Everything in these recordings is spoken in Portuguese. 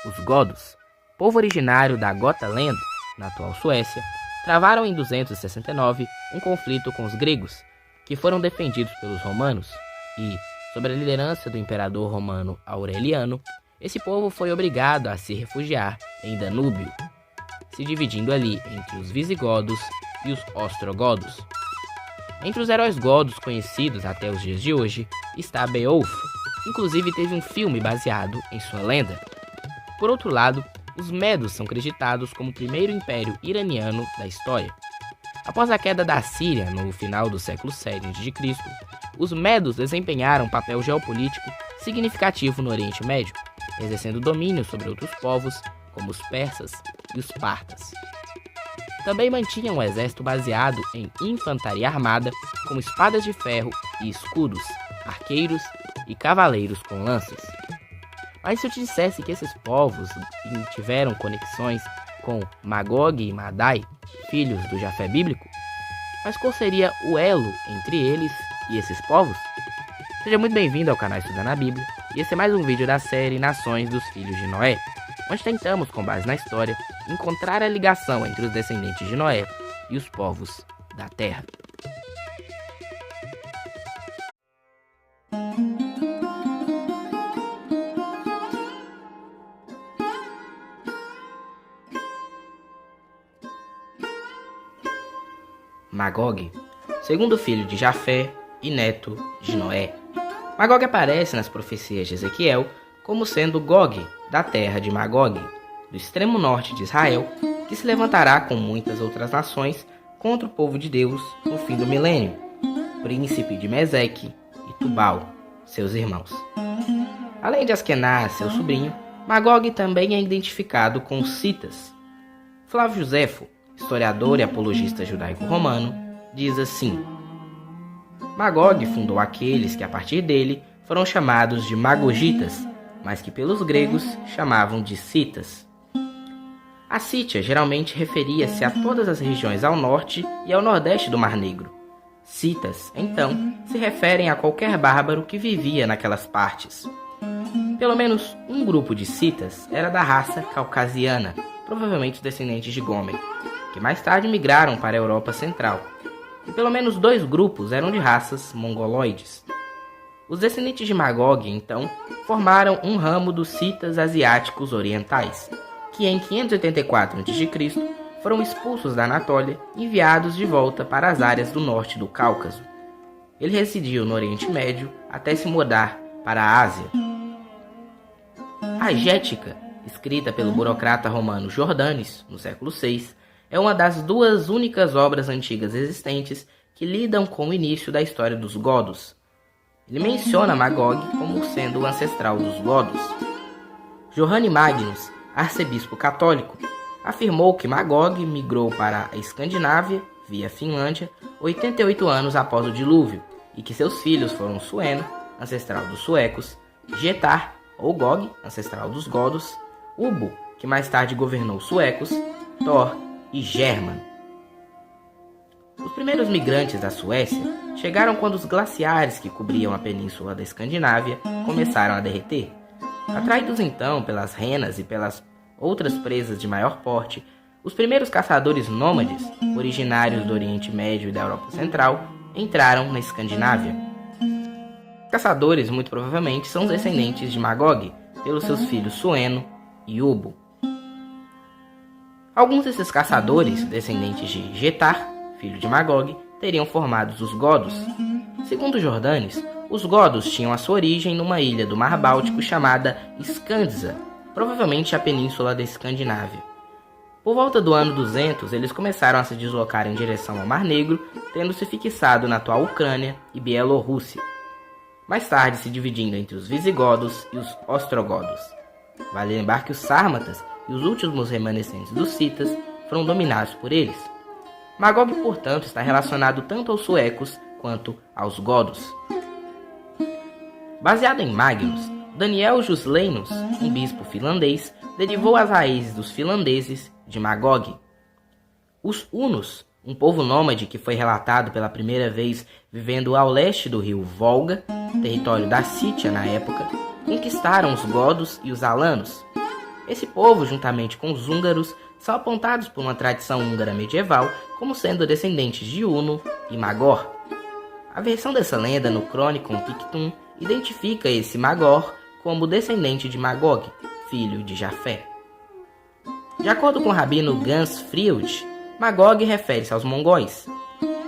Os godos, povo originário da Gotaland, na atual Suécia, travaram em 269 um conflito com os gregos, que foram defendidos pelos romanos, e, sob a liderança do imperador romano Aureliano, esse povo foi obrigado a se refugiar em Danúbio, se dividindo ali entre os visigodos e os ostrogodos. Entre os heróis godos conhecidos até os dias de hoje está Beowulf, inclusive teve um filme baseado em sua lenda. Por outro lado, os medos são creditados como o primeiro império iraniano da história. Após a queda da Síria no final do século VII a.C., os medos desempenharam um papel geopolítico significativo no Oriente Médio, exercendo domínio sobre outros povos, como os persas e os partas. Também mantinham um exército baseado em infantaria armada, como espadas de ferro e escudos, arqueiros e cavaleiros com lanças. Mas se eu te dissesse que esses povos tiveram conexões com Magog e Madai, filhos do Jafé bíblico, mas qual seria o elo entre eles e esses povos? Seja muito bem-vindo ao canal Estudando a Bíblia, e esse é mais um vídeo da série Nações dos Filhos de Noé, onde tentamos, com base na história, encontrar a ligação entre os descendentes de Noé e os povos da Terra. Magog, segundo filho de Jafé e neto de Noé. Magog aparece nas profecias de Ezequiel como sendo Gog, da terra de Magog, do extremo norte de Israel, que se levantará com muitas outras nações contra o povo de Deus no fim do milênio, príncipe de Meseque e Tubal, seus irmãos. Além de Askenaz, seu sobrinho, Magog também é identificado com os citas. Flávio Josefo, historiador e apologista judaico-romano, diz assim: Magog fundou aqueles que a partir dele foram chamados de magogitas, mas que pelos gregos chamavam de citas. A Sítia geralmente referia-se a todas as regiões ao norte e ao nordeste do Mar Negro. Citas, então, se referem a qualquer bárbaro que vivia naquelas partes. Pelo menos um grupo de citas era da raça caucasiana, provavelmente descendentes de Gomer, que mais tarde migraram para a Europa Central. E pelo menos dois grupos eram de raças mongoloides. Os descendentes de Magog, então, formaram um ramo dos citas asiáticos orientais, que em 584 a.C. foram expulsos da Anatólia e enviados de volta para as áreas do norte do Cáucaso. Ele residiu no Oriente Médio até se mudar para a Ásia. A Gética, escrita pelo burocrata romano Jordanes, no século VI, é uma das duas únicas obras antigas existentes que lidam com o início da história dos godos. Ele menciona Magog como sendo o ancestral dos godos. Johanne Magnus, arcebispo católico, afirmou que Magog migrou para a Escandinávia, via Finlândia, 88 anos após o dilúvio, e que seus filhos foram Sueno, ancestral dos suecos, Getar, ou Gog, ancestral dos godos, Ubo, que mais tarde governou os suecos, Thor e German. Os primeiros migrantes da Suécia chegaram quando os glaciares que cobriam a península da Escandinávia começaram a derreter. Atraídos então pelas renas e pelas outras presas de maior porte, os primeiros caçadores nômades, originários do Oriente Médio e da Europa Central, entraram na Escandinávia. Os caçadores, muito provavelmente, são descendentes de Magog, pelos seus filhos Sueno e Ubo. Alguns desses caçadores, descendentes de Getar, filho de Magog, teriam formado os godos. Segundo Jordanes, os godos tinham a sua origem numa ilha do Mar Báltico chamada Skandza, provavelmente a península da Escandinávia. Por volta do ano 200, eles começaram a se deslocar em direção ao Mar Negro, tendo se fixado na atual Ucrânia e Bielorrússia, mais tarde se dividindo entre os visigodos e os ostrogodos. Vale lembrar que os sármatas e os últimos remanescentes dos citas foram dominados por eles. Magog, portanto, está relacionado tanto aos suecos quanto aos godos. Baseado em Magnus, Daniel Jusleinos, um bispo finlandês, derivou as raízes dos finlandeses de Magog. Os hunos, um povo nômade que foi relatado pela primeira vez vivendo ao leste do rio Volga, território da Sítia na época, conquistaram os godos e os alanos. Esse povo, juntamente com os húngaros, são apontados por uma tradição húngara medieval como sendo descendentes de Uno e Magor. A versão dessa lenda no Chronicon Pictum identifica esse Magor como descendente de Magog, filho de Jafé. De acordo com o rabino Gans Fried, Magog refere-se aos mongóis.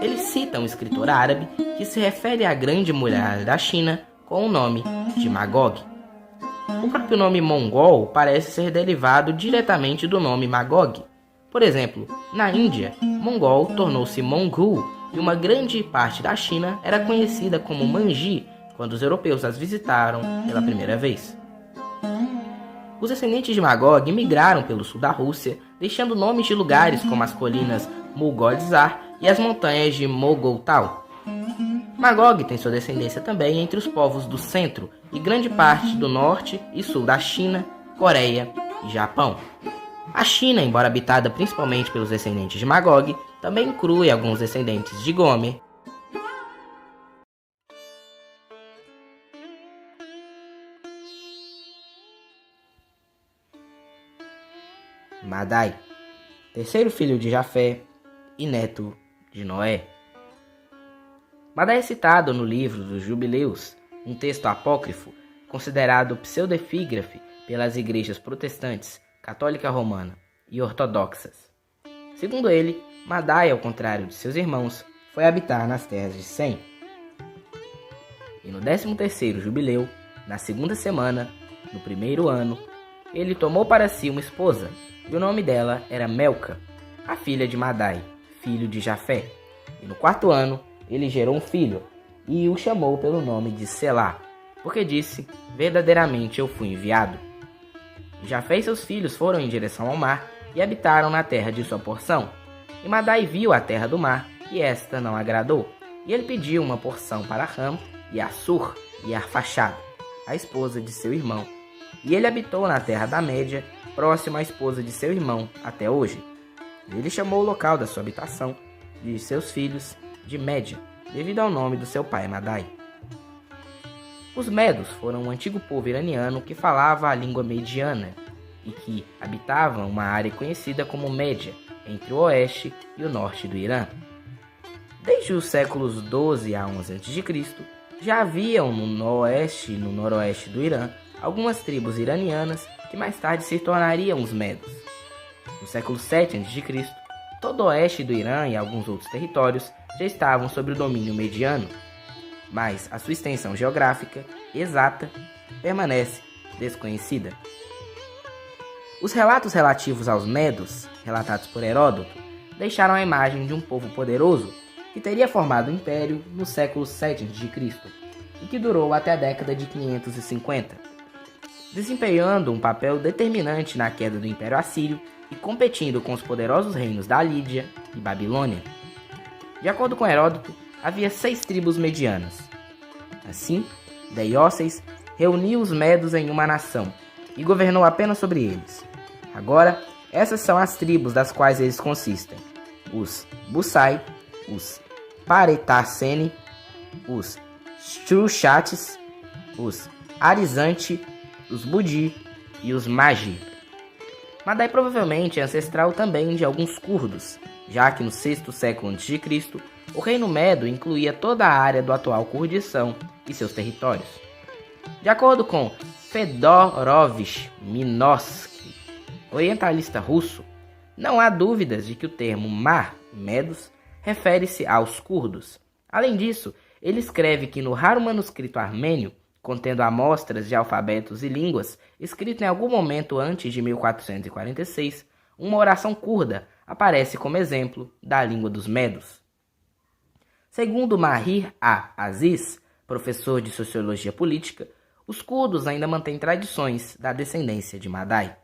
Ele cita um escritor árabe que se refere à grande muralha da China com o nome de Magog. O próprio nome mongol parece ser derivado diretamente do nome Magog. Por exemplo, na Índia, mongol tornou-se mongol e uma grande parte da China era conhecida como Manji quando os europeus as visitaram pela primeira vez. Os descendentes de Magog migraram pelo sul da Rússia, deixando nomes de lugares como as colinas Mogolzar e as montanhas de Mogoltal. Magog tem sua descendência também entre os povos do centro e grande parte do norte e sul da China, Coreia e Japão. A China, embora habitada principalmente pelos descendentes de Magog, também inclui alguns descendentes de Gomer. Madai, terceiro filho de Jafé e neto de Noé. Madai é citado no livro dos Jubileus, um texto apócrifo considerado pseudefígrafe pelas igrejas protestantes, católica romana e ortodoxas. Segundo ele, Madai, ao contrário de seus irmãos, foi habitar nas terras de Sem. E no 13º jubileu, na segunda semana, no primeiro ano, ele tomou para si uma esposa, e o nome dela era Melca, a filha de Madai, filho de Jafé. E no quarto ano, ele gerou um filho, e o chamou pelo nome de Selá, porque disse, verdadeiramente eu fui enviado. E Jafé e seus filhos foram em direção ao mar, e habitaram na terra de sua porção. E Madai viu a terra do mar, e esta não agradou. E ele pediu uma porção para Ram, e Assur, e Arfaxad, a esposa de seu irmão. E ele habitou na terra da Média, próximo à esposa de seu irmão, até hoje. E ele chamou o local da sua habitação, e de seus filhos, de Média, devido ao nome do seu pai Madai. Os Medos foram um antigo povo iraniano que falava a língua mediana, e que habitava uma área conhecida como Média, entre o oeste e o norte do Irã. Desde os séculos 12 a 11 a.C., já haviam no oeste e no noroeste do Irã algumas tribos iranianas que mais tarde se tornariam os Medos. No século 7 a.C., todo o oeste do Irã e alguns outros territórios já estavam sob o domínio mediano, mas a sua extensão geográfica exata permanece desconhecida. Os relatos relativos aos Medos, relatados por Heródoto, deixaram a imagem de um povo poderoso que teria formado o império no século 7 a.C. e que durou até a década de 550, desempenhando um papel determinante na queda do Império Assírio e competindo com os poderosos reinos da Lídia e Babilônia. De acordo com Heródoto, havia 6 tribos medianas. Assim, Deioces reuniu os Medos em uma nação e governou apenas sobre eles. Agora, essas são as tribos das quais eles consistem: os Bussai, os Paretacene, os Shruchates, os Arizante, os Budi e os Magi. Madai provavelmente é ancestral também de alguns curdos, já que no 6º século a.C., o reino Medo incluía toda a área do atual Kurdistão e seus territórios. De acordo com Fedorovich Minoski, orientalista russo, não há dúvidas de que o termo Mar, Medos, refere-se aos curdos. Além disso, ele escreve que no raro manuscrito armênio, contendo amostras de alfabetos e línguas, escrito em algum momento antes de 1446, uma oração curda aparece como exemplo da língua dos Medos. Segundo Mahir A. Aziz, professor de Sociologia Política, os curdos ainda mantêm tradições da descendência de Madai.